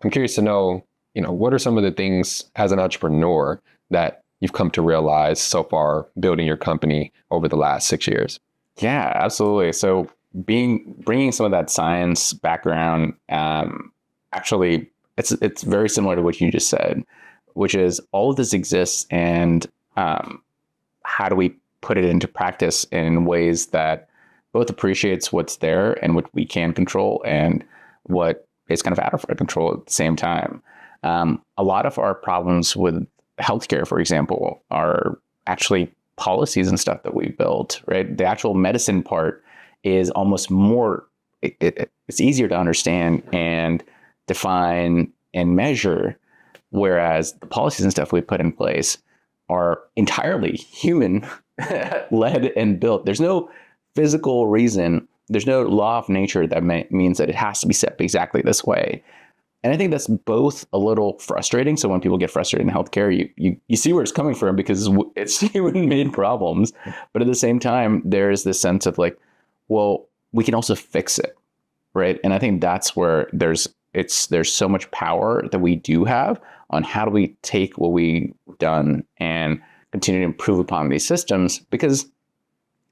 I'm curious to know, what are some of the things as an entrepreneur that you've come to realize so far building your company over the last 6 years? Yeah, absolutely. So bringing some of that science background, actually, it's very similar to what you just said, which is all of this exists, and how do we put it into practice in ways that both appreciates what's there and what we can control and what is kind of out of our control at the same time. A lot of our problems with healthcare, for example, are actually policies and stuff that we built, right? The actual medicine part is almost more, it's easier to understand and define and measure, whereas the policies and stuff we put in place are entirely human led and built. There's no physical reason, there's no law of nature that means that it has to be set exactly this way. And I think that's both a little frustrating. So when people get frustrated in healthcare, you see where it's coming from because it's human-made problems. But at the same time, there's this sense of like, well, we can also fix it, right? And I think that's where there's so much power that we do have on how do we take what we've done and continue to improve upon these systems. Because,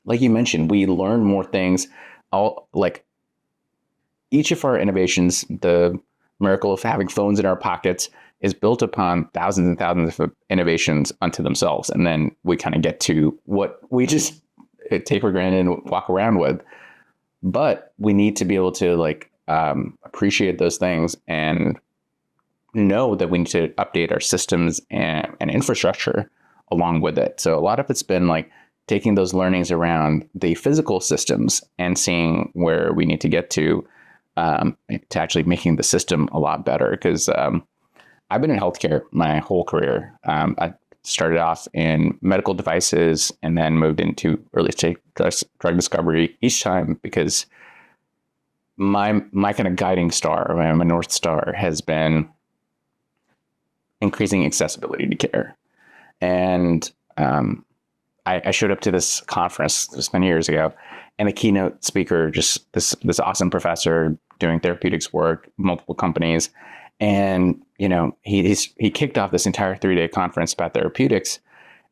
like you mentioned, we learn more things. Like each of our innovations, the miracle of having phones in our pockets, is built upon thousands and thousands of innovations unto themselves. And then we kind of get to what we just take for granted and walk around with. But we need to be able to appreciate those things and know that we need to update our systems and infrastructure along with it. So a lot of it's been like taking those learnings around the physical systems and seeing where we need to get to actually making the system a lot better. Because I've been in healthcare my whole career. I started off in medical devices and then moved into early stage drug discovery each time because my kind of guiding star, my North Star, has been increasing accessibility to care. And I showed up to this conference this many years ago, and the keynote speaker, just this awesome professor doing therapeutics work, multiple companies, and he kicked off this entire 3-day conference about therapeutics,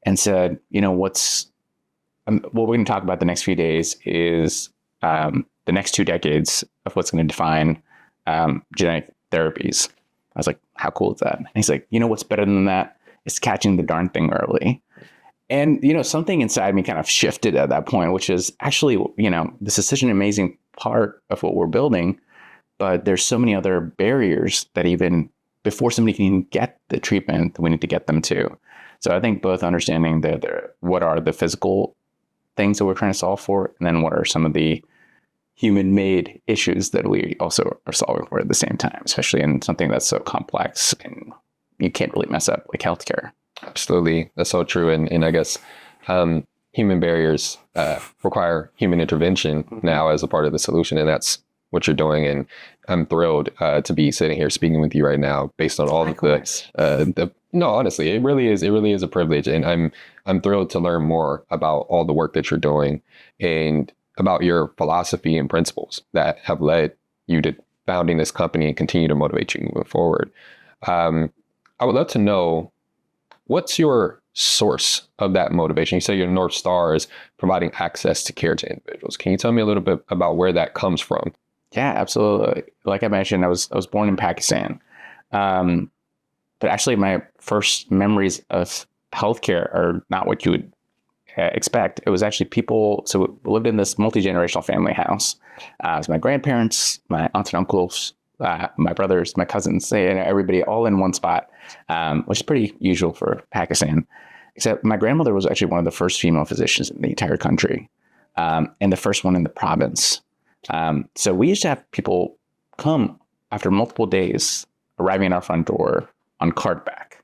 and said, what we're going to talk about the next few days is the next 2 decades of what's going to define genetic therapies. I was like, how cool is that? And he's like, what's better than that? It's catching the darn thing early. And, something inside me kind of shifted at that point, which is actually, this is such an amazing part of what we're building, but there's so many other barriers that even before somebody can get the treatment, we need to get them to. So I think both understanding what are the physical things that we're trying to solve for, and then what are some of the human-made issues that we also are solving for at the same time, especially in something that's so complex and you can't really mess up like healthcare. Absolutely. That's so true. And I guess human barriers require human intervention now as a part of the solution. And that's what you're doing. And I'm thrilled to be sitting here speaking with you right now based on all of the no, honestly, it really is a privilege. And I'm thrilled to learn more about all the work that you're doing and about your philosophy and principles that have led you to founding this company and continue to motivate you moving forward. I would love to know, what's your source of that motivation? You say your North Star is providing access to care to individuals. Can you tell me a little bit about where that comes from? Yeah, absolutely. Like I mentioned, I was born in Pakistan. But actually my first memories of healthcare are not what you would expect. It was actually so we lived in this multi-generational family house. It was my grandparents, my aunts and uncles, my brothers, my cousins, and everybody all in one spot, which is pretty usual for Pakistan. Except my grandmother was actually one of the first female physicians in the entire country, and the first one in the province. So we used to have people come after multiple days, arriving at our front door on cart back.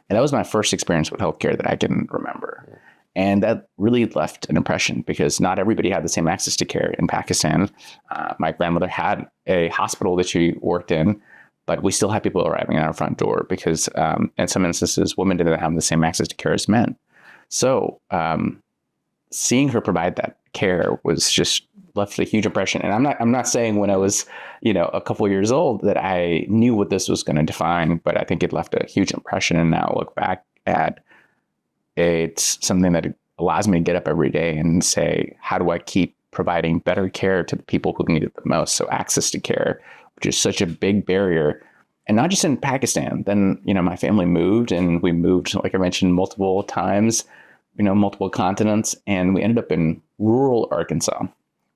And that was my first experience with healthcare that I can remember. And that really left an impression because not everybody had the same access to care in Pakistan. My grandmother had a hospital that she worked in, but we still had people arriving at our front door because in some instances, women didn't have the same access to care as men. So seeing her provide that care was just left a huge impression. And I'm not saying when I was, a couple of years old that I knew what this was going to define, but I think it left a huge impression. And now look back at it's something that allows me to get up every day and say, how do I keep providing better care to the people who need it the most? So access to care, which is such a big barrier. And not just in Pakistan. Then, my family moved, and we moved, like I mentioned, multiple times, multiple continents, and we ended up in rural Arkansas.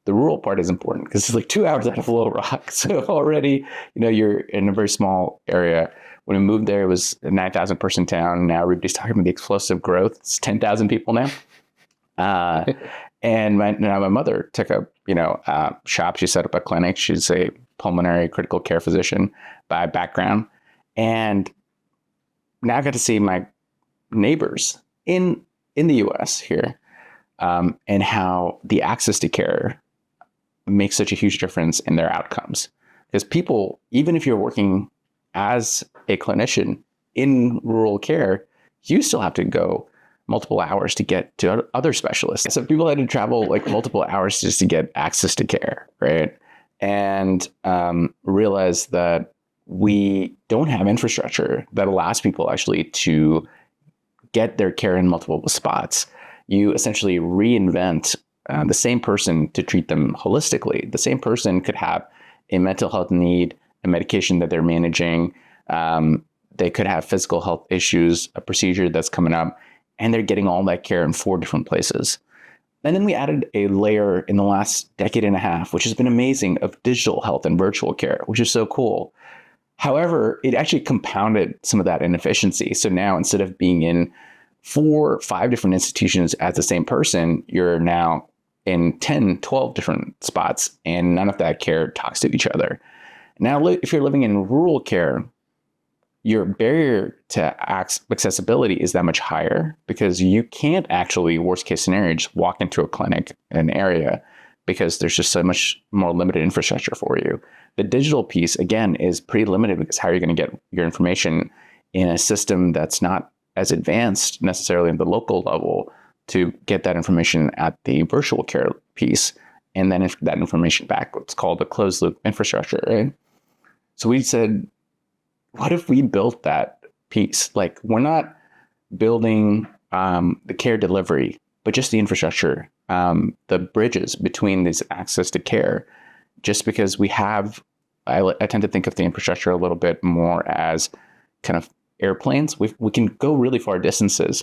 The rural part is important because it's like 2 hours out of Little Rock. So already, you're in a very small area. When we moved there, it was a 9,000 person town. Now everybody's talking about the explosive growth. It's 10,000 people now. And my mother took a shop. She set up a clinic. She's a pulmonary critical care physician by background. And now I got to see my neighbors in the US here, and how the access to care makes such a huge difference in their outcomes. Because people, even if you're working as a clinician in rural care, you still have to go multiple hours to get to other specialists. So people had to travel like multiple hours just to get access to care, right? And realize that we don't have infrastructure that allows people actually to get their care in multiple spots. You essentially reinvent the same person to treat them holistically. The same person could have a mental health need, a medication that they're managing. They could have physical health issues, a procedure that's coming up, and they're getting all that care in 4 different places. And then we added a layer in the last decade and a half, which has been amazing, of digital health and virtual care, which is so cool. However, it actually compounded some of that inefficiency. So now, instead of being in 4 or 5 different institutions as the same person, you're now in 10, 12 different spots, and none of that care talks to each other. Now, if you're living in rural care, your barrier to accessibility is that much higher, because you can't actually, worst case scenario, just walk into a clinic in an area, because there's just so much more limited infrastructure for you. The digital piece, again, is pretty limited, because how are you going to get your information in a system that's not as advanced necessarily in the local level to get that information at the virtual care piece, and then that information back, what's called a closed loop infrastructure, right? So we said, what if we built that piece? Like, we're not building the care delivery, but just the infrastructure, the bridges between this access to care, just because we have, I tend to think of the infrastructure a little bit more as kind of airplanes. We can go really far distances,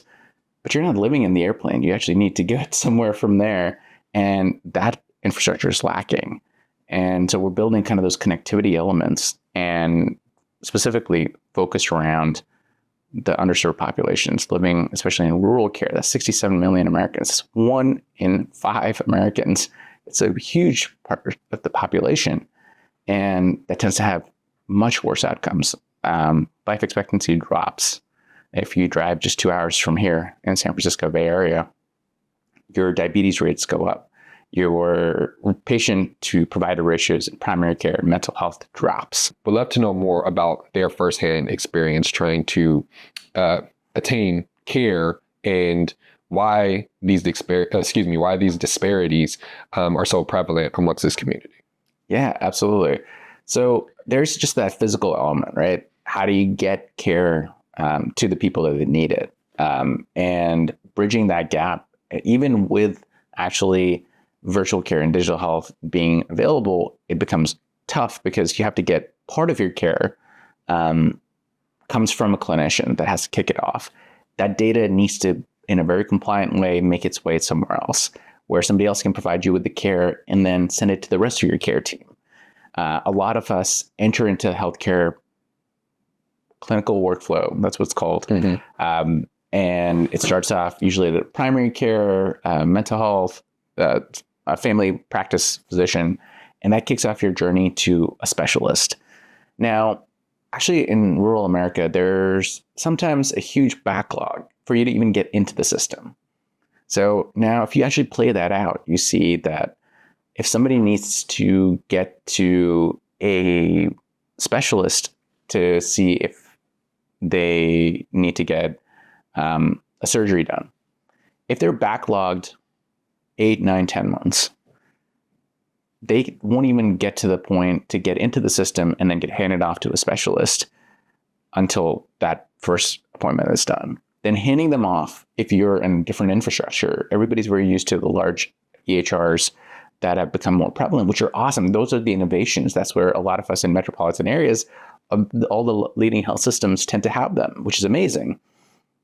but you're not living in the airplane. You actually need to get somewhere from there. And that infrastructure is lacking. And so we're building kind of those connectivity elements, and specifically focused around the underserved populations living, especially in rural care. That's 67 million Americans. 1 in 5 Americans. It's a huge part of the population. And that tends to have much worse outcomes. Life expectancy drops. If you drive just 2 hours from here in San Francisco Bay Area, your diabetes rates go up. Your patient to provider ratios in primary care and mental health drops. Would love to know more about their firsthand experience trying to attain care, and why these disparities are so prevalent amongst this community. Yeah, absolutely. So there's just that physical element, right? How do you get care to the people that need it? And bridging that gap, even with actually virtual care and digital health being available, it becomes tough, because you have to get part of your care comes from a clinician that has to kick it off. That data needs to, in a very compliant way, make its way somewhere else, where somebody else can provide you with the care and then send it to the rest of your care team. A lot of us enter into healthcare clinical workflow. That's what it's called. Mm-hmm. And it starts off usually the primary care, mental health, a family practice physician, and that kicks off your journey to a specialist. Now, actually, in rural America, there's sometimes a huge backlog for you to even get into the system. So now, if you actually play that out, you see that if somebody needs to get to a specialist to see if they need to get a surgery done, if they're backlogged 8, 9, 10 months, they won't even get to the point to get into the system and then get handed off to a specialist until that first appointment is done. Then handing them off, if you're in different infrastructure, everybody's very used to the large EHRs that have become more prevalent, which are awesome. Those are the innovations. That's where a lot of us in metropolitan areas, all the leading health systems tend to have them, which is amazing.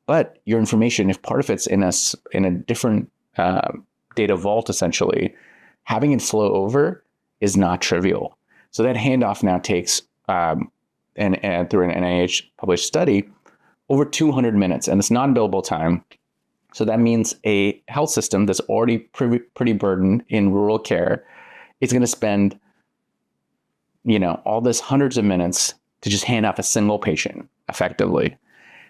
But your information, if part of it's in a different data vault, essentially, having it flow over is not trivial. So that handoff now takes, and through an NIH published study, over 200 minutes, and it's non-billable time. So that means a health system that's already pretty burdened in rural care is going to spend, all this hundreds of minutes to just hand off a single patient effectively.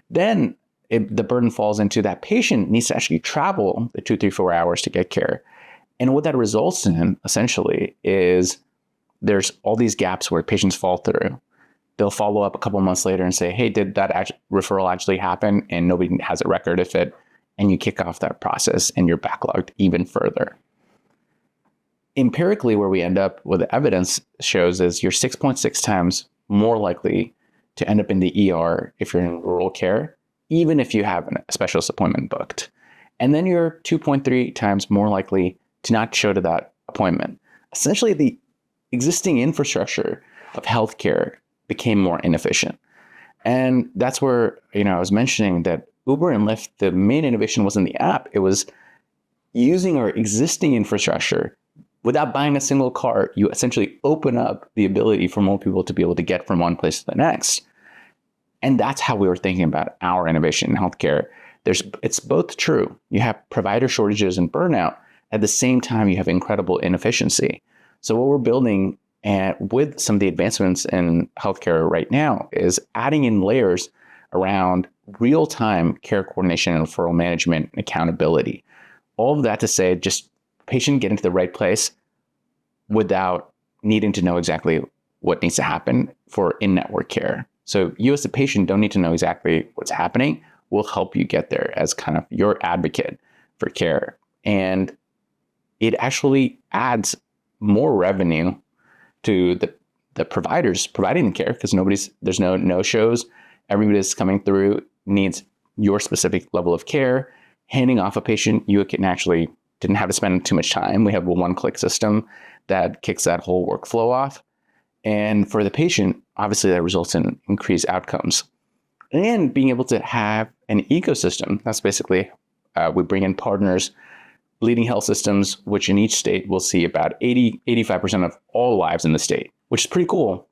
Then the burden falls into that patient needs to actually travel the 2, 3, 4 hours to get care. And what that results in essentially is there's all these gaps where patients fall through. They'll follow up a couple months later and say, hey, did that referral actually happen? And nobody has a record of it. And you kick off that process and you're backlogged even further. Empirically, where we end up with the evidence shows is you're 6.6 times more likely to end up in the ER if you're in rural care, even if you have a specialist appointment booked. And then you're 2.3 times more likely to not show to that appointment. Essentially, the existing infrastructure of healthcare became more inefficient. And that's where, I was mentioning that Uber and Lyft, the main innovation wasn't the app. It was using our existing infrastructure without buying a single car. You essentially open up the ability for more people to be able to get from one place to the next. And that's how we were thinking about our innovation in healthcare. It's both true. You have provider shortages and burnout. At the same time, you have incredible inefficiency. So what we're building with some of the advancements in healthcare right now is adding in layers around real-time care coordination and referral management and accountability. All of that to say, just patient get into the right place without needing to know exactly what needs to happen for in-network care. So you as a patient don't need to know exactly what's happening. We'll help you get there as kind of your advocate for care. And it actually adds more revenue to the providers providing the care because there's no shows. Everybody's coming through needs your specific level of care. Handing off a patient, you can actually didn't have to spend too much time. We have a one-click system that kicks that whole workflow off. And for the patient, obviously that results in increased outcomes. And being able to have an ecosystem, that's basically, we bring in partners, leading health systems, which in each state will see about 85% of all lives in the state, which is pretty cool.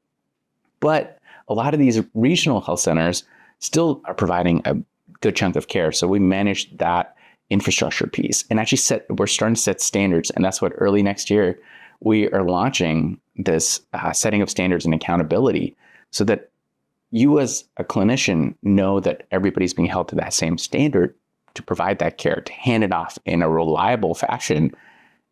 But a lot of these regional health centers still are providing a good chunk of care. So we manage that infrastructure piece and actually we're starting to set standards. And that's what early next year, we are launching this setting of standards and accountability so that you as a clinician know that everybody's being held to that same standard to provide that care, to hand it off in a reliable fashion.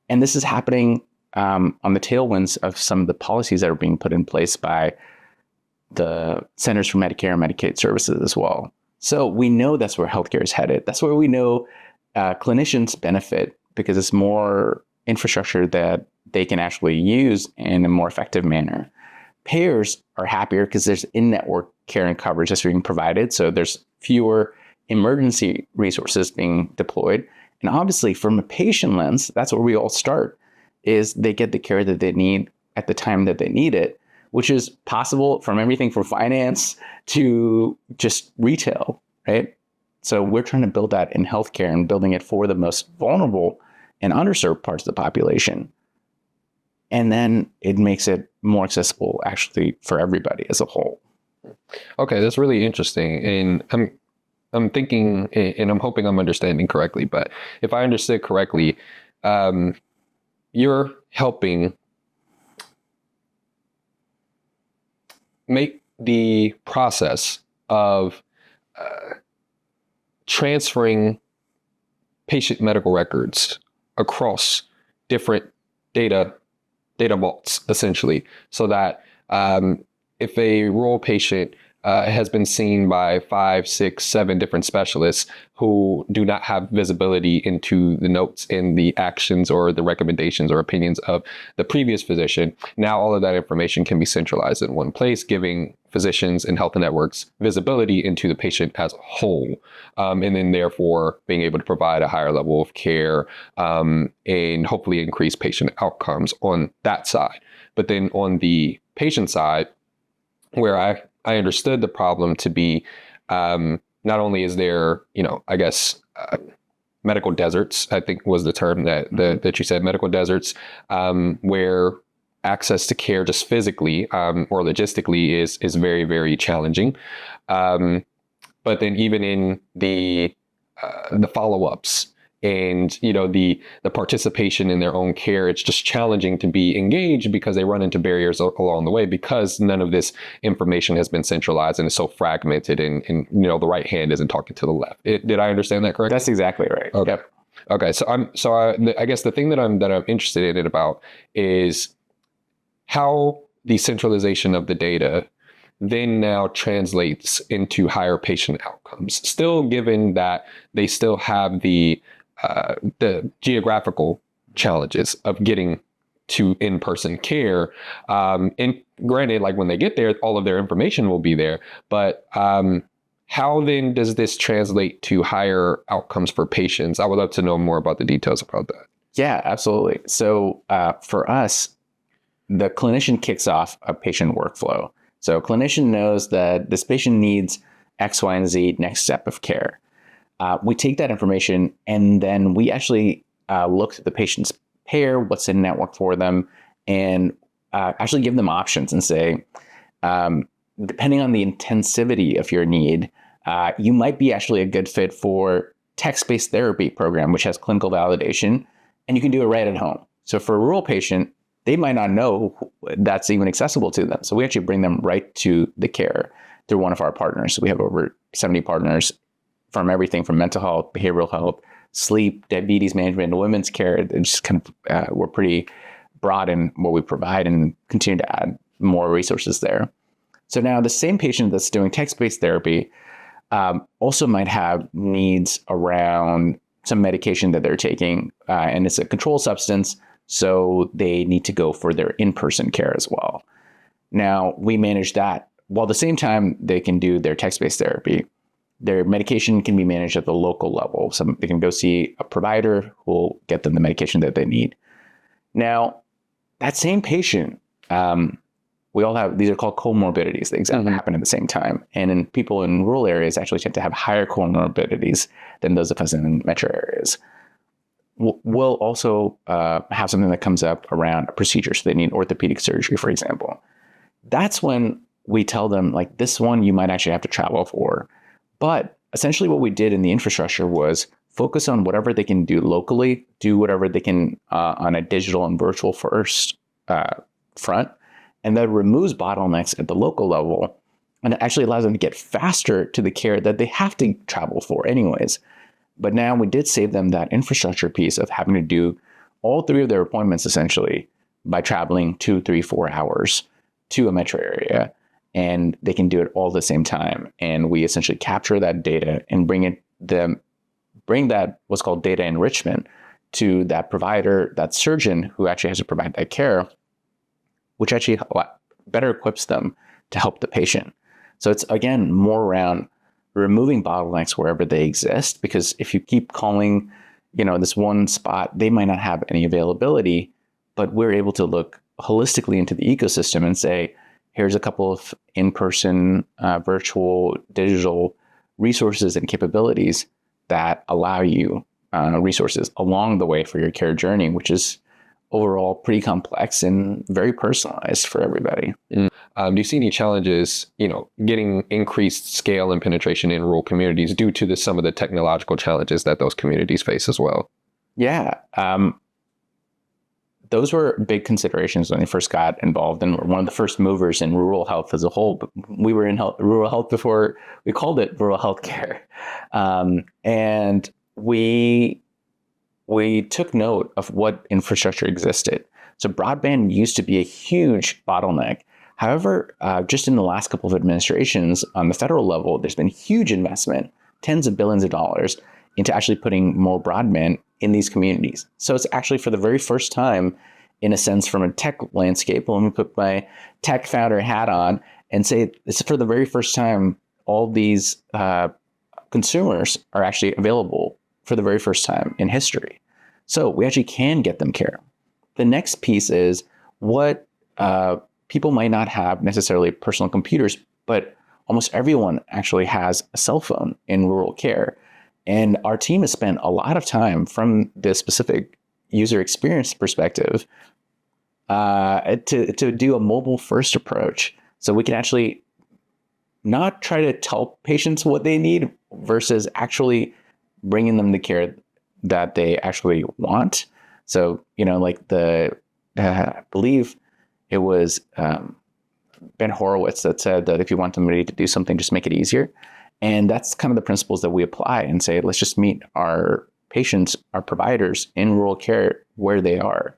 And this is happening on the tailwinds of some of the policies that are being put in place by the Centers for Medicare and Medicaid Services as well. So we know that's where healthcare is headed. That's where we know clinicians benefit because it's more infrastructure that they can actually use in a more effective manner. Payers are happier because there's in-network care and coverage that's being provided. So there's fewer emergency resources being deployed. And obviously from a patient lens, that's where we all start, is they get the care that they need at the time that they need it, which is possible from everything from finance to just retail, right? So we're trying to build that in healthcare and building it for the most vulnerable and underserved parts of the population. And then it makes it more accessible actually for everybody as a whole. Okay, that's really interesting. And I'm thinking, and I'm hoping I'm understanding correctly, but if I understood correctly, you're helping make the process of transferring patient medical records across different data vaults, essentially, so that if a rural patient has been seen by 5, 6, 7 different specialists who do not have visibility into the notes and the actions or the recommendations or opinions of the previous physician. Now all of that information can be centralized in one place, giving physicians and health networks visibility into the patient as a whole, and then therefore being able to provide a higher level of care, and hopefully increase patient outcomes on that side. But then on the patient side, where I understood the problem to be, not only is there, I guess, medical deserts, I think was the term that you said, medical deserts, where access to care just physically or logistically is very, very challenging. But then even in the follow-ups and the participation in their own care, it's just challenging to be engaged because they run into barriers along the way because none of this information has been centralized and is so fragmented, and the right hand isn't talking to the left. Did I understand that correctly? That's exactly right. Okay. Yep. Okay. I guess the thing that I'm interested in it about is how the centralization of the data then now translates into higher patient outcomes, still given that they still have the geographical challenges of getting to in-person care. And granted, like when they get there, all of their information will be there. But how then does this translate to higher outcomes for patients? I would love to know more about the details about that. Yeah, absolutely. So for us, the clinician kicks off a patient workflow. So clinician knows that this patient needs X, Y, and Z next step of care. We take that information and then we actually look at the patient's payer, what's in network for them, and actually give them options and say, depending on the intensivity of your need, you might be actually a good fit for text-based therapy program, which has clinical validation, and you can do it right at home. So for a rural patient, they might not know that's even accessible to them. So we actually bring them right to the care through one of our partners. So we have over 70 partners from everything from mental health, behavioral health, sleep, diabetes management, women's care. It's just kind of, we're pretty broad in what we provide and continue to add more resources there. So now the same patient that's doing text-based therapy also might have needs around some medication that they're taking, and it's a controlled substance. So they need to go for their in-person care as well. Now, we manage that while at the same time they can do their text-based therapy. Their medication can be managed at the local level. So they can go see a provider who will get them the medication that they need. Now, that same patient, we all have, these are called comorbidities. They exactly happen at the same time. And in people in rural areas actually tend to have higher comorbidities than those of us in metro areas. We'll also have something that comes up around a procedure. So they need orthopedic surgery, for example. That's when we tell them, like, this one you might actually have to travel for. But essentially what we did in the infrastructure was focus on whatever they can do locally, do whatever they can on a digital and virtual first front, and that removes bottlenecks at the local level. And it actually allows them to get faster to the care that they have to travel for anyways. But now we did save them that infrastructure piece of having to do all 3 of their appointments essentially by traveling 2, 3, 4 hours to a metro area. And they can do it all at the same time. And we essentially capture that data and bring that what's called data enrichment to that provider, that surgeon who actually has to provide that care, which actually better equips them to help the patient. So it's, again, more around removing bottlenecks wherever they exist, because if you keep calling, this one spot, they might not have any availability, but we're able to look holistically into the ecosystem and say, here's a couple of in-person, virtual, digital resources and capabilities that allow you resources along the way for your care journey, which is overall pretty complex and very personalized for everybody. Do you see any challenges, getting increased scale and penetration in rural communities due to some of the technological challenges that those communities face as well? Yeah. Those were big considerations when I first got involved, and we're one of the first movers in rural health as a whole. But we were in rural health before we called it rural healthcare. And we took note of what infrastructure existed. So broadband used to be a huge bottleneck. However, just in the last couple of administrations on the federal level, there's been huge investment, tens of billions of dollars, into actually putting more broadband in these communities. So it's actually for the very first time, in a sense, from a tech landscape. Let me put my tech founder hat on and say this is for the very first time, all these consumers are actually available for the very first time in history. So we actually can get them care. The next piece is what people might not have necessarily personal computers, but almost everyone actually has a cell phone in rural care. And our team has spent a lot of time from the specific user experience perspective to do a mobile first approach. So we can actually not try to tell patients what they need versus actually bringing them the care that they actually want. So, like I believe it was Ben Horowitz that said that if you want somebody to do something, just make it easier. And that's kind of the principles that we apply and say, let's just meet our patients, our providers in rural care where they are.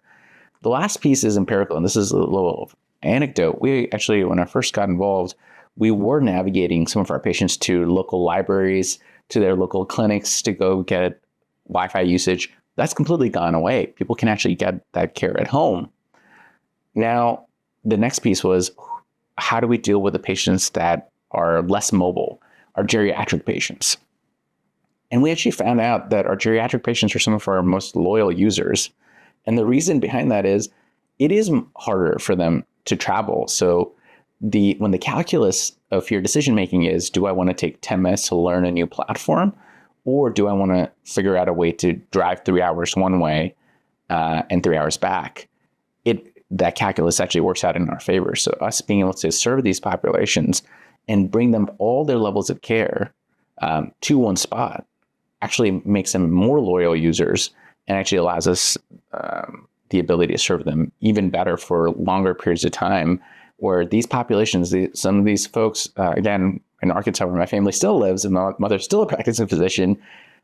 The last piece is empirical, and this is a little anecdote. We actually, when I first got involved, we were navigating some of our patients to local libraries, to their local clinics to go get Wi-Fi usage. That's completely gone away. People can actually get that care at home. Now, the next piece was, how do we deal with the patients that are less mobile, our geriatric patients? And we actually found out that our geriatric patients are some of our most loyal users. And the reason behind that is it is harder for them to travel. So when the calculus of your decision making is, do I want to take 10 minutes to learn a new platform? Or do I want to figure out a way to drive 3 hours one way and 3 hours back? That calculus actually works out in our favor. So us being able to serve these populations and bring them all their levels of care to one spot actually makes them more loyal users and actually allows us the ability to serve them even better for longer periods of time, where these populations, some of these folks, again, in Arkansas, where my family still lives, and my mother's still a practicing physician,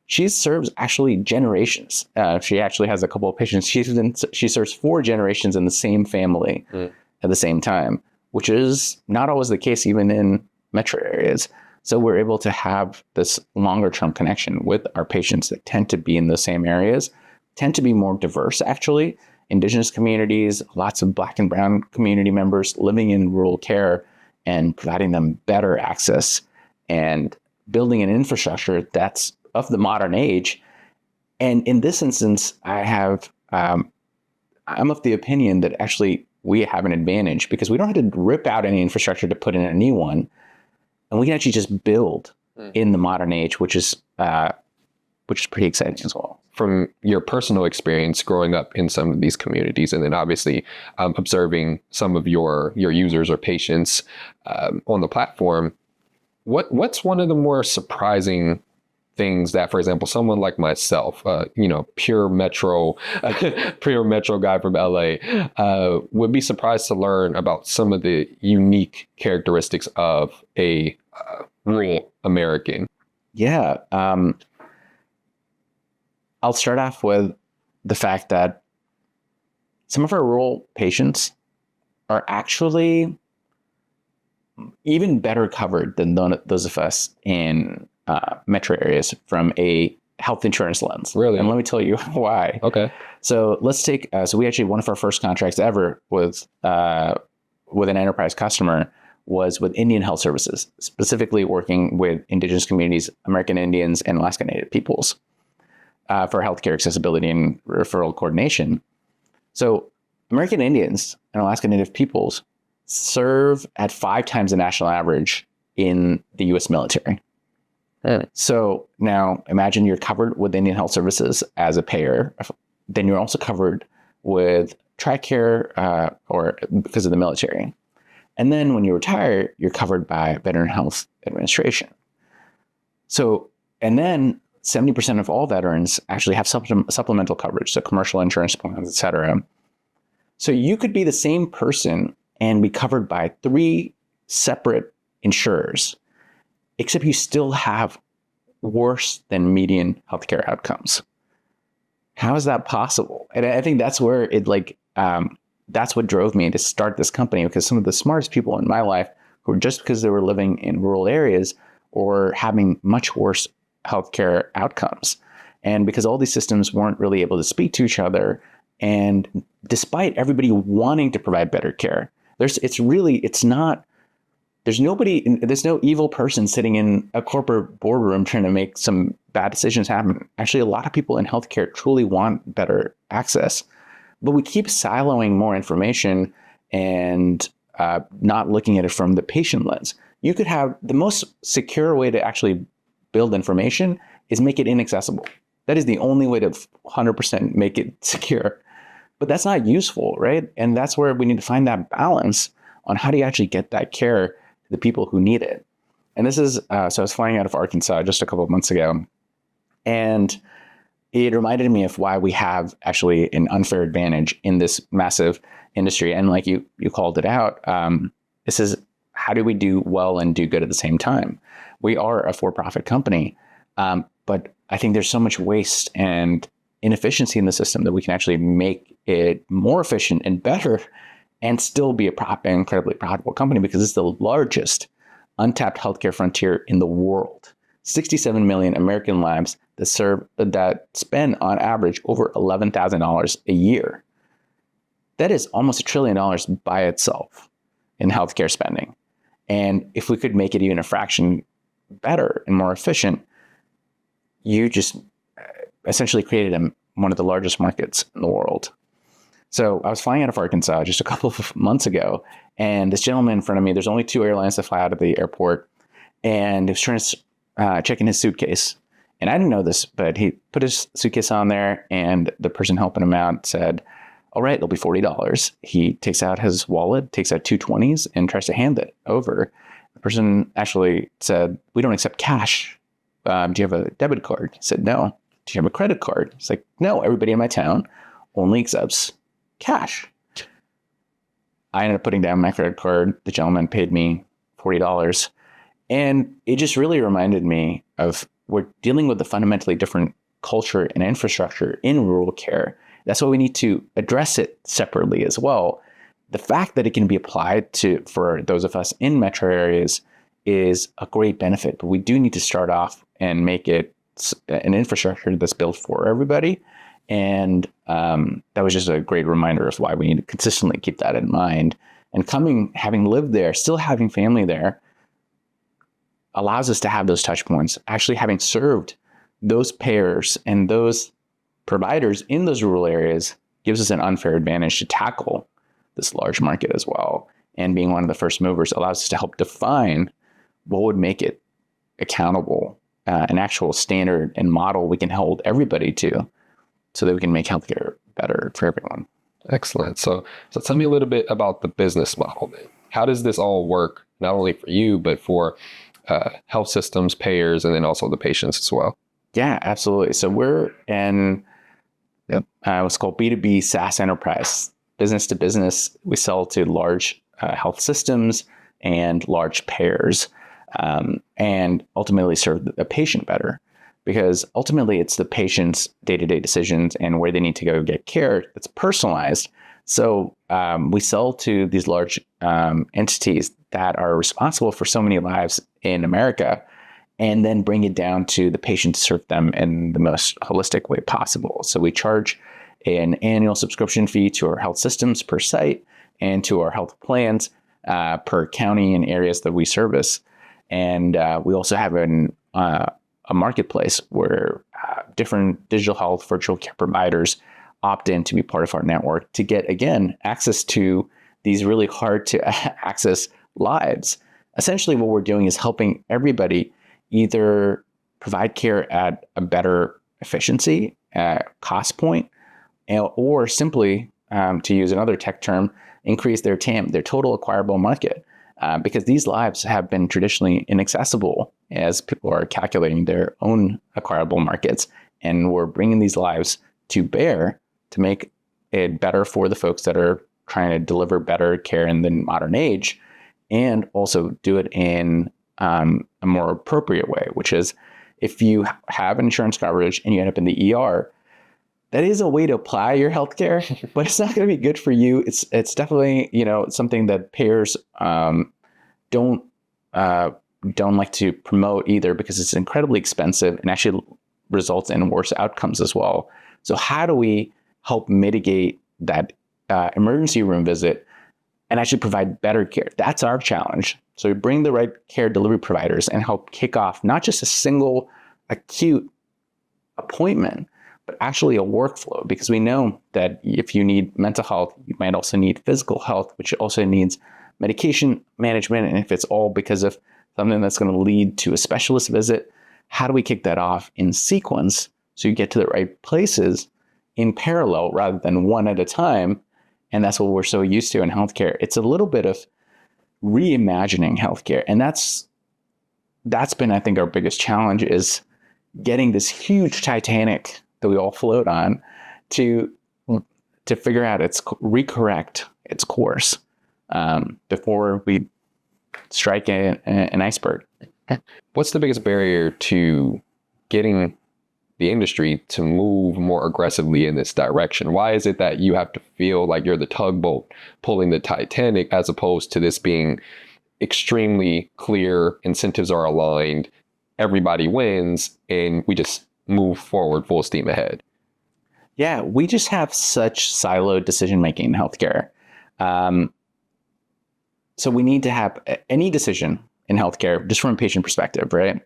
she serves actually generations. She actually has a couple of patients. She serves 4 generations in the same family at the same time, which is not always the case even in metro areas. So we're able to have this longer term connection with our patients that tend to be in the same areas, tend to be more diverse, actually. Indigenous communities, lots of Black and Brown community members living in rural care and providing them better access and building an infrastructure that's of the modern age. And in this instance, I'm of the opinion that actually we have an advantage because we don't have to rip out any infrastructure to put in a new one. And we can actually just build in the modern age, which is pretty exciting as well. From your personal experience growing up in some of these communities, and then obviously observing some of your users or patients on the platform, what's one of the more surprising things that, for example, someone like myself, pure metro guy from LA, would be surprised to learn about some of the unique characteristics of a rural American? Yeah. I'll start off with the fact that some of our rural patients are actually even better covered than those of us in metro areas from a health insurance lens. Really? And let me tell you why. Okay. So let's take, we actually, one of our first contracts ever with an enterprise customer was with Indian Health Services, specifically working with Indigenous communities, American Indians, and Alaska Native peoples for healthcare accessibility and referral coordination. So American Indians and Alaska Native peoples serve at 5 times the national average in the U.S. military. So now imagine you're covered with Indian Health Services as a payer. Then you're also covered with TRICARE or because of the military. And then when you retire, you're covered by Veteran Health Administration. So, and then 70% of all veterans actually have supplemental coverage, so commercial insurance plans, et cetera. So you could be the same person and be covered by 3 separate insurers, except you still have worse than median healthcare outcomes. How is that possible? And I think that's where it that's what drove me to start this company, because some of the smartest people in my life who were, just because they were living in rural areas or having much worse healthcare outcomes. And because all these systems weren't really able to speak to each other, and despite everybody wanting to provide better care, there's no evil person sitting in a corporate boardroom trying to make some bad decisions happen. Actually, a lot of people in healthcare truly want better access, but we keep siloing more information and not looking at it from the patient lens. You could have the most secure way to actually build information is make it inaccessible. That is the only way to 100% make it secure. But that's not useful, right? And that's where we need to find that balance on how do you actually get that care to the people who need it. And this is, so I was flying out of Arkansas just a couple of months ago, and it reminded me of why we have actually an unfair advantage in this massive industry. And like you called it out, this is how do we do well and do good at the same time? We are a for-profit company, but I think there's so much waste and inefficiency in the system that we can actually make it more efficient and better and still be incredibly profitable company, because it's the largest untapped healthcare frontier in the world. 67 million American lives that spend on average over $11,000 a year. That is almost $1 trillion by itself in healthcare spending. And if we could make it even a fraction better and more efficient, you just essentially created one of the largest markets in the world. So I was flying out of Arkansas just a couple of months ago, and this gentleman in front of me, there's only 2 airlines that fly out of the airport, and he was trying to check in his suitcase. And I didn't know this, but he put his suitcase on there, and the person helping him out said, all right, it'll be $40. He takes out his wallet, takes out 2 20s, and tries to hand it over. The person actually said, we don't accept cash. Do you have a debit card? He said, no. Do you have a credit card? He's like, no, everybody in my town only accepts cash. I ended up putting down my credit card. The gentleman paid me $40. And it just really reminded me of, we're dealing with a fundamentally different culture and infrastructure in rural care. That's why we need to address it separately as well. The fact that it can be applied for those of us in metro areas is a great benefit, but we do need to start off and make it an infrastructure that's built for everybody. And that was just a great reminder of why we need to consistently keep that in mind. And having lived there, still having family there, allows us to have those touch points. Actually having served those payers and those providers in those rural areas gives us an unfair advantage to tackle this large market as well. And being one of the first movers allows us to help define what would make it accountable, an actual standard and model we can hold everybody to, so that we can make healthcare better for everyone. Excellent. So tell me a little bit about the business model then. How does this all work, not only for you, but for health systems, payers, and then also the patients as well? Yeah, absolutely. So we're in what's called B2B SaaS enterprise, business to business. We sell to large health systems and large payers, and ultimately serve the patient better. Because ultimately it's the patient's day-to-day decisions and where they need to go get care that's personalized. So we sell to these large entities that are responsible for so many lives in America, and then bring it down to the patient to serve them in the most holistic way possible. So we charge an annual subscription fee to our health systems per site and to our health plans per county and areas that we service. And we also have a marketplace where different digital health virtual care providers opt in to be part of our network to get, again, access to these really hard to access lives. Essentially, what we're doing is helping everybody either provide care at a better efficiency, cost point, or simply, to use another tech term, increase their TAM, their total acquirable market. Because these lives have been traditionally inaccessible as people are calculating their own acquirable markets. And we're bringing these lives to bear to make it better for the folks that are trying to deliver better care in the modern age, and also do it in a more appropriate way, which is if you have insurance coverage and you end up in the ER, that is a way to apply your healthcare, but it's not going to be good for you. It's definitely, something that payers don't don't like to promote either, because it's incredibly expensive and actually results in worse outcomes as well. So how do we help mitigate that emergency room visit and actually provide better care? That's our challenge. So we bring the right care delivery providers and help kick off not just a single acute appointment, but actually a workflow, because we know that if you need mental health, you might also need physical health, which also needs medication management. And if it's all because of something that's going to lead to a specialist visit, how do we kick that off in sequence so you get to the right places in parallel rather than one at a time? And that's what we're so used to in healthcare. It's a little bit of reimagining healthcare. And that's been, I think, our biggest challenge, is getting this huge Titanic that we all float on to figure out recorrect its course before we strike an iceberg. What's the biggest barrier to getting the industry to move more aggressively in this direction? Why is it that you have to feel like you're the tugboat pulling the Titanic, as opposed to this being extremely clear, incentives are aligned, everybody wins, and we just move forward full steam ahead? Yeah, we just have such siloed decision-making in healthcare. So we need to have any decision in healthcare, just from a patient perspective, right?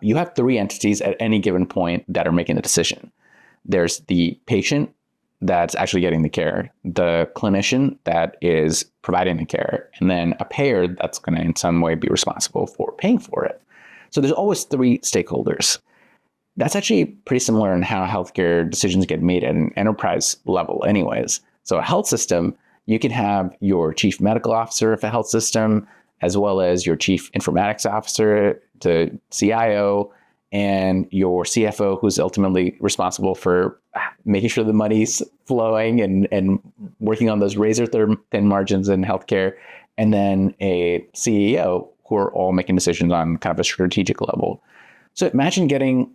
You have three entities at any given point that are making the decision. There's the patient that's actually getting the care, the clinician that is providing the care, and then a payer that's going to in some way be responsible for paying for it. So there's always three stakeholders. That's actually pretty similar in how healthcare decisions get made at an enterprise level anyways. So a health system, you can have your chief medical officer of a health system, as well as your chief informatics officer, the CIO, and your CFO, who's ultimately responsible for making sure the money's flowing and working on those razor thin margins in healthcare, and then a CEO, who are all making decisions on kind of a strategic level. So imagine getting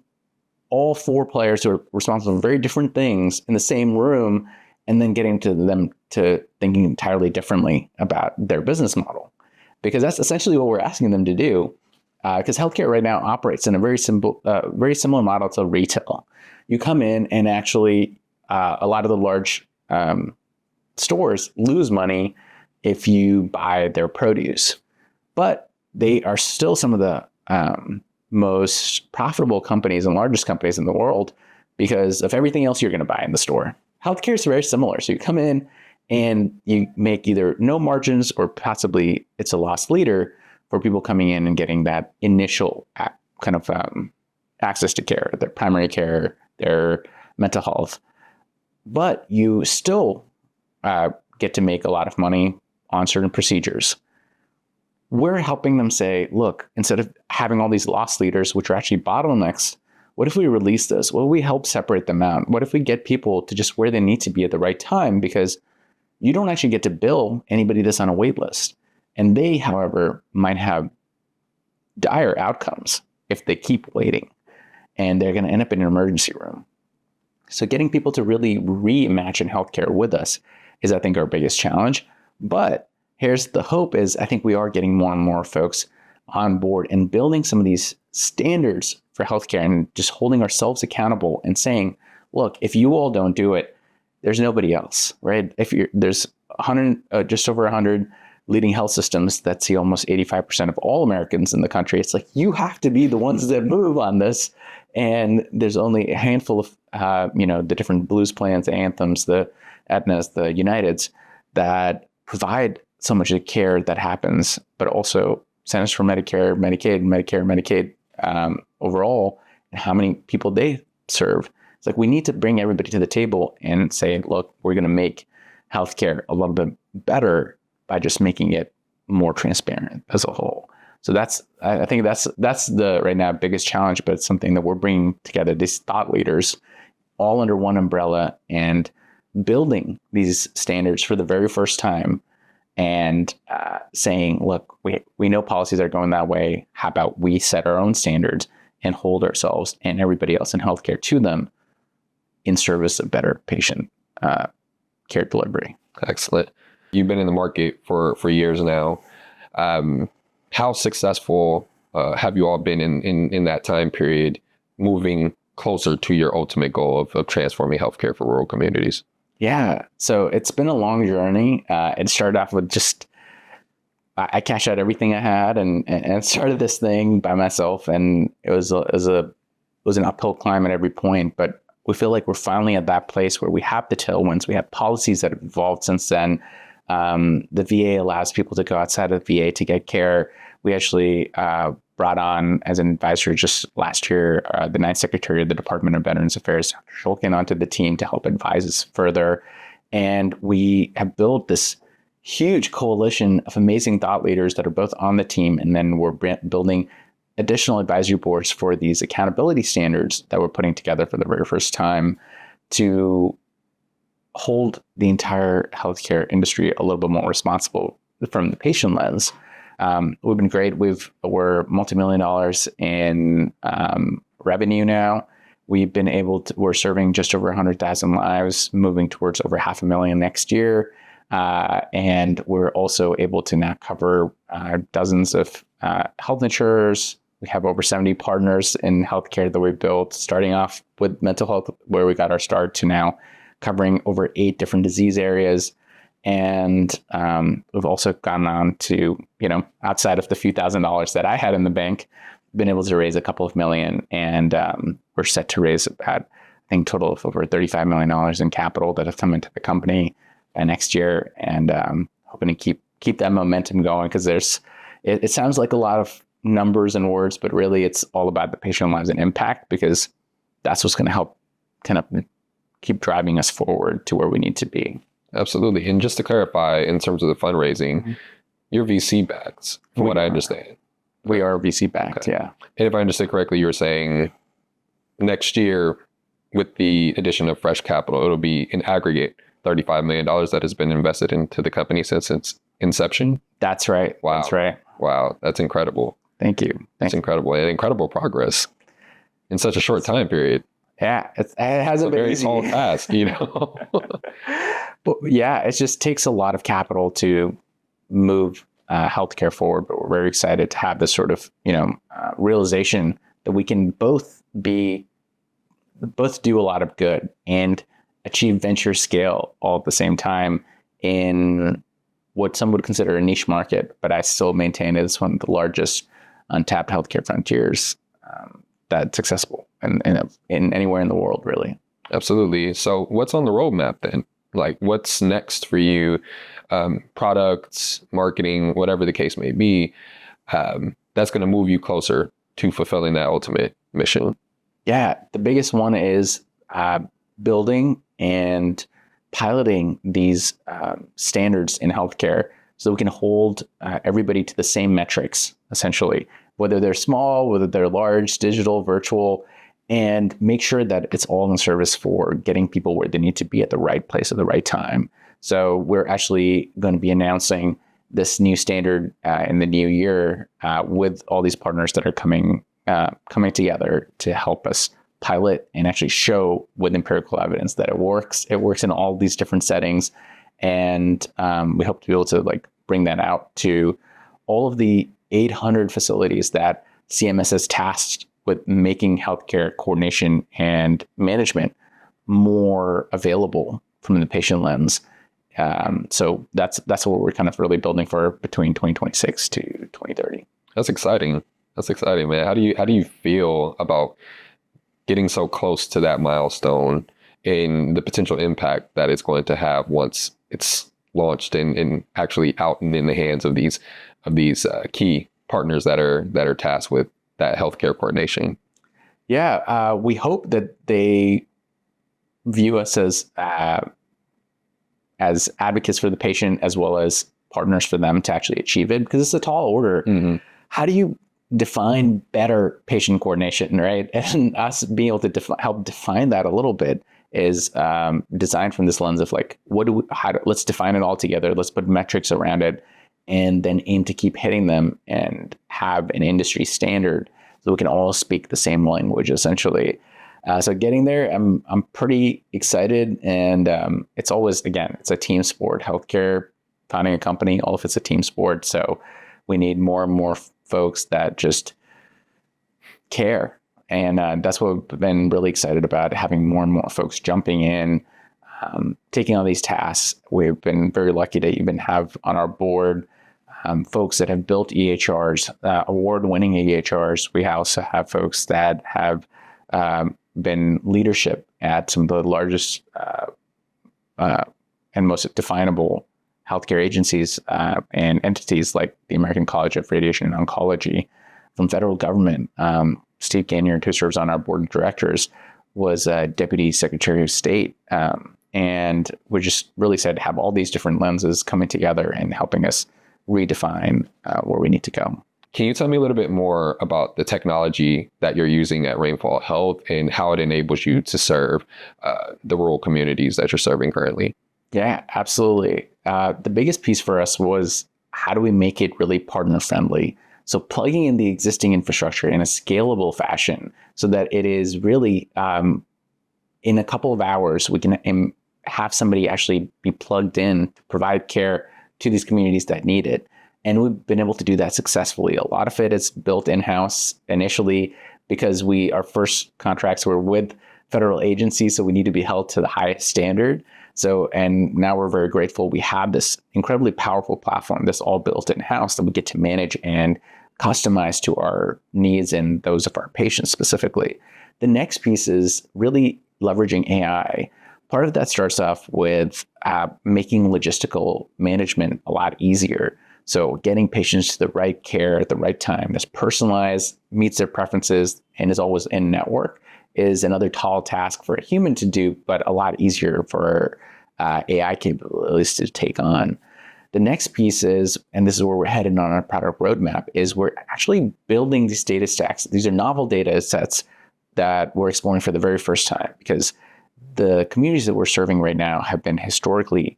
all four players who are responsible for very different things in the same room, and then getting to them to thinking entirely differently about their business model. Because that's essentially what we're asking them to do. Because healthcare right now operates in a very similar model to retail. You come in and actually a lot of the large stores lose money if you buy their produce, but they are still some of the most profitable companies and largest companies in the world because of everything else you're going to buy in the store. Healthcare is very similar. So you come in and you make either no margins or possibly it's a loss leader for people coming in and getting that initial kind of access to care, their primary care, their mental health. But you still get to make a lot of money on certain procedures. We're helping them say, look, instead of having all these loss leaders, which are actually bottlenecks, what if we release this? What if we help separate them out? What if we get people to just where they need to be at the right time? Because you don't actually get to bill anybody that's on a wait list. And they, however, might have dire outcomes if they keep waiting, and they're going to end up in an emergency room. So getting people to really reimagine healthcare with us is, I think, our biggest challenge. But here's the hope is I think we are getting more and more folks on board and building some of these standards for healthcare and just holding ourselves accountable and saying, look, if you all don't do it, there's nobody else, right? There's 100, just over 100 leading health systems that see almost 85% of all Americans in the country. It's like, you have to be the ones that move on this. And there's only a handful of, the different Blues plans, the Anthems, the Aetnas, the Uniteds that provide so much of the care that happens, but also Centers for Medicare, Medicaid overall, and how many people they serve. It's like, we need to bring everybody to the table and say, look, we're going to make healthcare a little bit better by just making it more transparent as a whole. So I think that's the right now biggest challenge, but it's something that we're bringing together these thought leaders all under one umbrella and building these standards for the very first time and saying, look, we know policies are going that way. How about we set our own standards and hold ourselves and everybody else in healthcare to them in service of better patient care delivery. Excellent. You've been in the market for years now. How successful have you all been in that time period, moving closer to your ultimate goal of transforming healthcare for rural communities? Yeah. So it's been a long journey. It started off with just, I cashed out everything I had and started this thing by myself. And it was an uphill climb at every point, but we feel like we're finally at that place where we have the tailwinds. We have policies that have evolved since then. The VA allows people to go outside of the VA to get care. We actually brought on as an advisor just last year, the ninth secretary of the Department of Veterans Affairs, Dr. Shulkin, onto the team to help advise us further. And we have built this huge coalition of amazing thought leaders that are both on the team. And then we're building additional advisory boards for these accountability standards that we're putting together for the very first time to hold the entire healthcare industry a little bit more responsible from the patient lens. We've been great. We're multi-million dollars in revenue now. We're serving just over 100,000 lives, moving towards over 500,000 next year. And we're also able to now cover dozens of health insurers. We have over 70 partners in healthcare that we've built, starting off with mental health, where we got our start, to now covering over 8 different disease areas. And we've also gone on to, outside of the few $1,000s that I had in the bank, been able to raise a couple of million. And we're set to raise about, I think, total of over $35 million in capital that have come into the company next year. And hoping to keep that momentum going, because it sounds like a lot of numbers and words, but really it's all about the patient lives and impact, because that's what's going to help kind of keep driving us forward to where we need to be. Absolutely. And just to clarify, in terms of the fundraising, you're VC backed, from what I understand. We are VC backed, okay. Yeah. And if I understood correctly, you were saying next year, with the addition of fresh capital, it'll be in aggregate $35 million that has been invested into the company since its inception? That's right. Wow. That's right. Wow. That's incredible. Thank you. That's incredible. And incredible progress in such a short time period. Yeah, it hasn't been very easy. Tall task, But yeah, it just takes a lot of capital to move healthcare forward. But we're very excited to have this sort of realization that we can both do a lot of good and achieve venture scale all at the same time in what some would consider a niche market. But I still maintain it as one of the largest untapped healthcare frontiers that's accessible in anywhere in the world, really. Absolutely. So what's on the roadmap then? Like, what's next for you? Products, marketing, whatever the case may be, that's going to move you closer to fulfilling that ultimate mission. Yeah. The biggest one is building and piloting these standards in healthcare so we can hold everybody to the same metrics, essentially, whether they're small, whether they're large, digital, virtual, and make sure that it's all in service for getting people where they need to be at the right place at the right time. So we're actually going to be announcing this new standard in the new year with all these partners that are coming together to help us pilot and actually show with empirical evidence that it works. It works in all these different settings. And we hope to be able to bring that out to all of the 800 facilities that CMS has tasked with making healthcare coordination and management more available from the patient lens. So that's what we're kind of really building for between 2026 to 2030. That's exciting. That's exciting, man. How do you feel about getting so close to that milestone and the potential impact that it's going to have once it's launched and actually out and in the hands of these key partners that are tasked with that healthcare coordination? Yeah, we hope that they view us as advocates for the patient as well as partners for them to actually achieve it, because it's a tall order. Mm-hmm. How do you define better patient coordination, right? And us being able to help define that a little bit is designed from this lens of let's define it all together. Let's put metrics around it and then aim to keep hitting them and have an industry standard so we can all speak the same language, essentially. So getting there, I'm pretty excited, and it's always, again, it's a team sport. Healthcare, founding a company, all of it's a team sport. So we need more and more folks that just care, and that's what we've been really excited about, having more and more folks jumping in, taking on these tasks. We've been very lucky to even have on our board folks that have built EHRs, award-winning EHRs. We also have folks that have been leadership at some of the largest and most definable healthcare agencies and entities like the American College of Radiation and Oncology. From federal government. Steve Ganyard, who serves on our board of directors, was Deputy Secretary of State. And we're just really excited to have all these different lenses coming together and helping us redefine where we need to go. Can you tell me a little bit more about the technology that you're using at Rainfall Health and how it enables you to serve the rural communities that you're serving currently? Yeah, absolutely. The biggest piece for us was, how do we make it really partner friendly? So plugging in the existing infrastructure in a scalable fashion so that it is really, in a couple of hours, we can have somebody actually be plugged in to provide care to these communities that need it. And we've been able to do that successfully. A lot of it is built in-house initially because our first contracts were with federal agencies, so we need to be held to the highest standard. So, and now we're very grateful we have this incredibly powerful platform that's all built in-house that we get to manage and customize to our needs and those of our patients specifically. The next piece is really leveraging AI. Part of that starts off with making logistical management a lot easier. So getting patients to the right care at the right time that's personalized, meets their preferences, and is always in network is another tall task for a human to do, but a lot easier for AI capabilities to take on. The next piece is, and this is where we're headed on our product roadmap, is we're actually building these data stacks. These are novel data sets that we're exploring for the very first time, because the communities that we're serving right now have been historically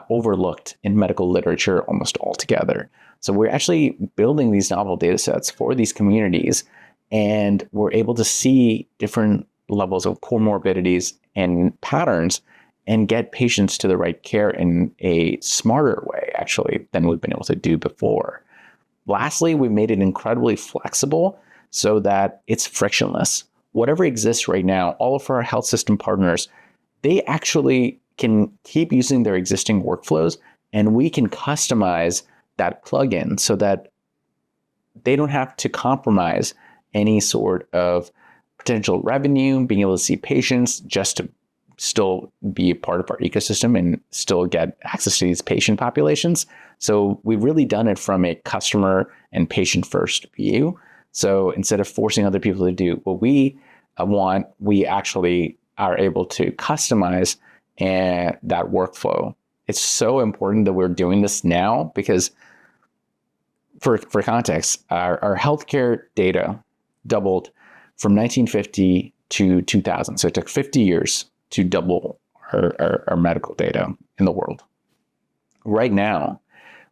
overlooked in medical literature almost altogether. So we're actually building these novel data sets for these communities, and we're able to see different levels of comorbidities and patterns and get patients to the right care in a smarter way, actually, than we've been able to do before. Lastly, we made it incredibly flexible so that it's frictionless. Whatever exists right now, all of our health system partners, they actually can keep using their existing workflows, and we can customize that plugin so that they don't have to compromise any sort of potential revenue, being able to see patients, just to still be a part of our ecosystem and still get access to these patient populations. So we've really done it from a customer and patient first view. So instead of forcing other people to do what we want, we actually are able to customize that workflow. It's so important that we're doing this now because, for context, our healthcare data doubled from 1950 to 2000. So it took 50 years to double our medical data in the world. Right now,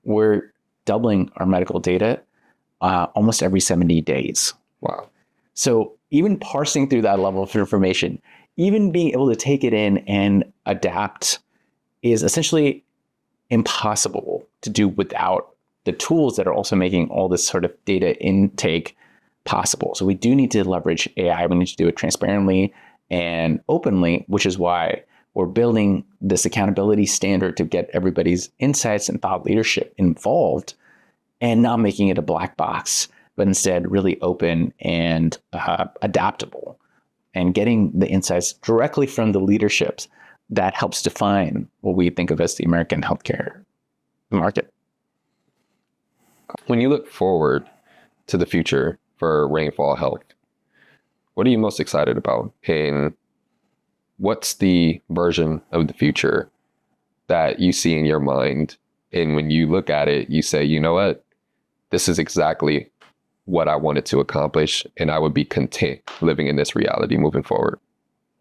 we're doubling our medical data almost every 70 days. Wow. So even parsing through that level of information, even being able to take it in and adapt is essentially impossible to do without the tools that are also making all this sort of data intake possible. So we do need to leverage AI. We need to do it transparently and openly, which is why we're building this accountability standard to get everybody's insights and thought leadership involved, and not making it a black box, but instead really open and adaptable, and getting the insights directly from the leaderships that helps define what we think of as the American healthcare market. When you look forward to the future for Rainfall Health, what are you most excited about? And what's the version of the future that you see in your mind? And when you look at it, you say, you know what? This is exactly what I wanted to accomplish, and I would be content living in this reality moving forward.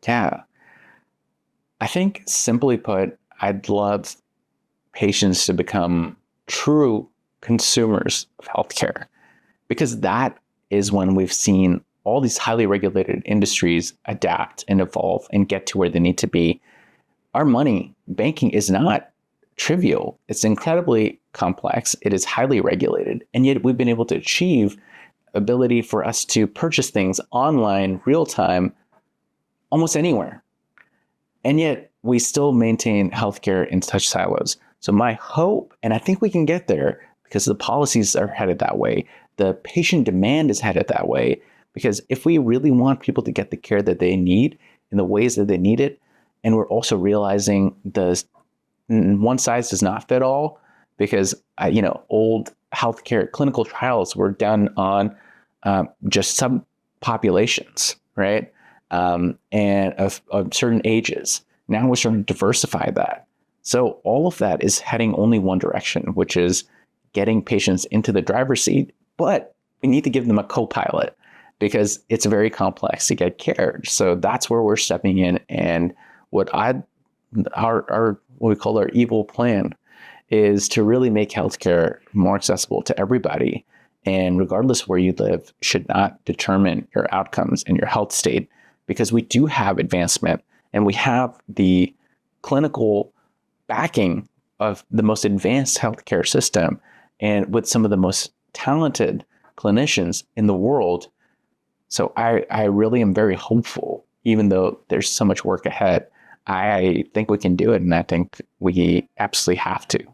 Yeah. I think, simply put, I'd love patients to become true consumers of healthcare, because that is when we've seen all these highly regulated industries adapt and evolve and get to where they need to be, our money, banking is not trivial. It's incredibly complex. It is highly regulated. And yet we've been able to achieve ability for us to purchase things online, real time, almost anywhere. And yet we still maintain healthcare in such silos. So my hope, and I think we can get there because the policies are headed that way. The patient demand is headed that way. Because if we really want people to get the care that they need in the ways that they need it, and we're also realizing the one size does not fit all, because old healthcare clinical trials were done on just some populations, right? And of certain ages. Now we're starting to diversify that. So all of that is heading only one direction, which is getting patients into the driver's seat, but we need to give them a co-pilot because it's very complex to get care. So that's where we're stepping in. And what we call our evil plan is to really make healthcare more accessible to everybody. And regardless of where you live, should not determine your outcomes and your health state, because we do have advancement and we have the clinical backing of the most advanced healthcare system and with some of the most talented clinicians in the world. So I really am very hopeful, even though there's so much work ahead. I think we can do it, and I think we absolutely have to.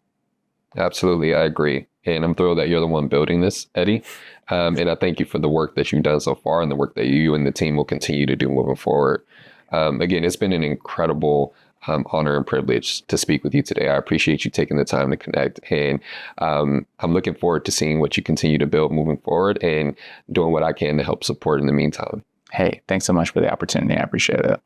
Absolutely, I agree. And I'm thrilled that you're the one building this, Eddie. And I thank you for the work that you've done so far and the work that you and the team will continue to do moving forward. Again, it's been an incredible honor and privilege to speak with you today. I appreciate you taking the time to connect. And I'm looking forward to seeing what you continue to build moving forward and doing what I can to help support in the meantime. Hey, thanks so much for the opportunity. I appreciate it.